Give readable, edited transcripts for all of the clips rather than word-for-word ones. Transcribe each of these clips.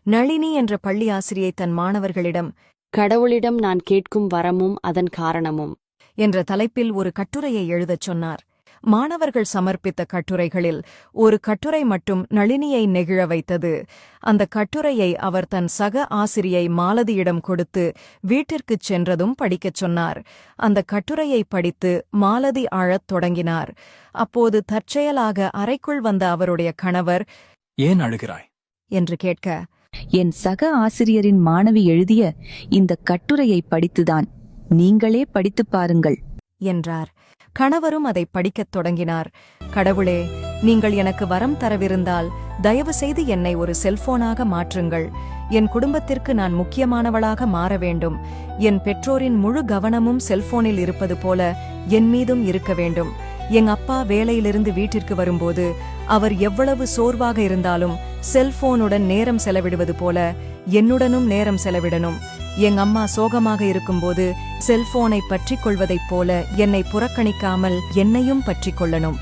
நளினி என்ற பள்ளி ஆசிரியை தன் மாணவர்களிடம் கடவுளிடம் நான் கேட்கும் வரமும் அதன் காரணமும் என்ற தலைப்பில் ஒரு கட்டுரையை எழுதச் சொன்னார். மாணவர்கள் சமர்ப்பித்த கட்டுரைகளில் ஒரு கட்டுரை மட்டும் நளினியை நெகிழ வைத்தது. அந்த கட்டுரையை அவர் தன் சக ஆசிரியை மாலதியிடம் கொடுத்து வீட்டிற்குச் சென்றதும் படிக்கச் சொன்னார். அந்த கட்டுரையை படித்து மாலதி அழத் தொடங்கினார். அப்போது தற்செயலாக அறைக்குள் வந்த அவருடைய கணவர், "ஏன் அழுகிறாய்?" என்று கேட்க, என் சக ஆசிரியரின் மாணவி எழுதிய இந்த கட்டுரையை படித்துதான். நீங்களே படித்துப் பாருங்கள் என்றார். கணவரும் அதை படிக்கத் தொடங்கினார். கடவுளே, நீங்கள் எனக்கு வரம் தரவிருந்தால் தயவு செய்து என்னை ஒரு செல்போனாக மாற்றுங்கள். என் குடும்பத்திற்கு நான் முக்கியமானவளாக மாற வேண்டும். என் பெற்றோரின் முழு கவனமும் செல்போனில் இருப்பது போல என் மீதும் இருக்க வேண்டும். எங்க அப்பா வேலையிலிருந்து வீட்டிற்கு வரும்போது அவர் எவ்வளவு சோர்வாக இருந்தாலும் செல்போனுடன் நேரம் செலவிடுவது போல என்னுடனும் நேரம் செலவிடணும். எங்க அம்மா சோகமாக இருக்கும்போது செல்போனை பற்றிக் கொள்வதைப் போல என்னை புறக்கணிக்காமல் என்னையும் பற்றிக் கொள்ளணும்.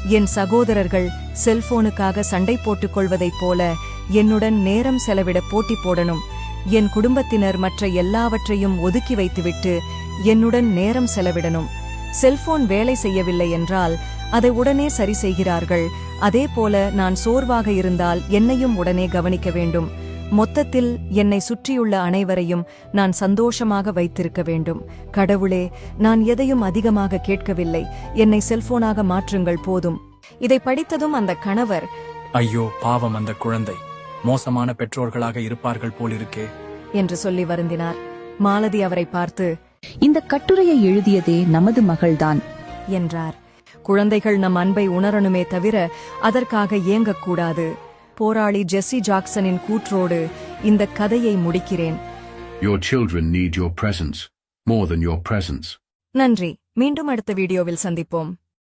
என் சகோதரர்கள் செல்போனுக்காக சண்டை போட்டுக் கொள்வதைப் போல என்னுடன் நேரம் செலவிட போட்டி போடணும். என் குடும்பத்தினர் மற்ற எல்லாவற்றையும் ஒதுக்கி வைத்துவிட்டு என்னுடன் நேரம் செலவிடணும். செல்போன் வேலை செய்யவில்லை என்றால் அதை உடனே சரி செய்கிறார்கள். அதேபோல நான் சோர்வாக இருந்தால் என்னையும் உடனே கவனிக்க வேண்டும். மொத்தத்தில் என்னை சுற்றியுள்ள அனைவரையும் நான் சந்தோஷமாக வைத்திருக்க வேண்டும். கடவுளே, நான் எதையும் அதிகமாக கேட்கவில்லை. என்னை செல்போனாக மாற்றுங்கள் போதும். இதை படித்ததும் அந்த கணவர், "ஐயோ பாவம், அந்த குழந்தை மோசமான பெற்றோர்களாக இருப்பார்கள் போலிருக்கே" என்று சொல்லி வருந்தினார். மாலதி அவரை பார்த்து, இந்த கட்டுரையை எழுதியதே நமது மகள்தான் என்றார். குழந்தைகள் நம் அன்பை உணரணுமே தவிர அதற்காக ஏங்கக்கூடாது. போராளி ஜெஸ்ஸி ஜாக்சனின் கூற்றோடு இந்த கதையை முடிக்கிறேன். Your children need your presence more than your presence. நன்றி. மீண்டும் அடுத்த வீடியோவில் சந்திப்போம்.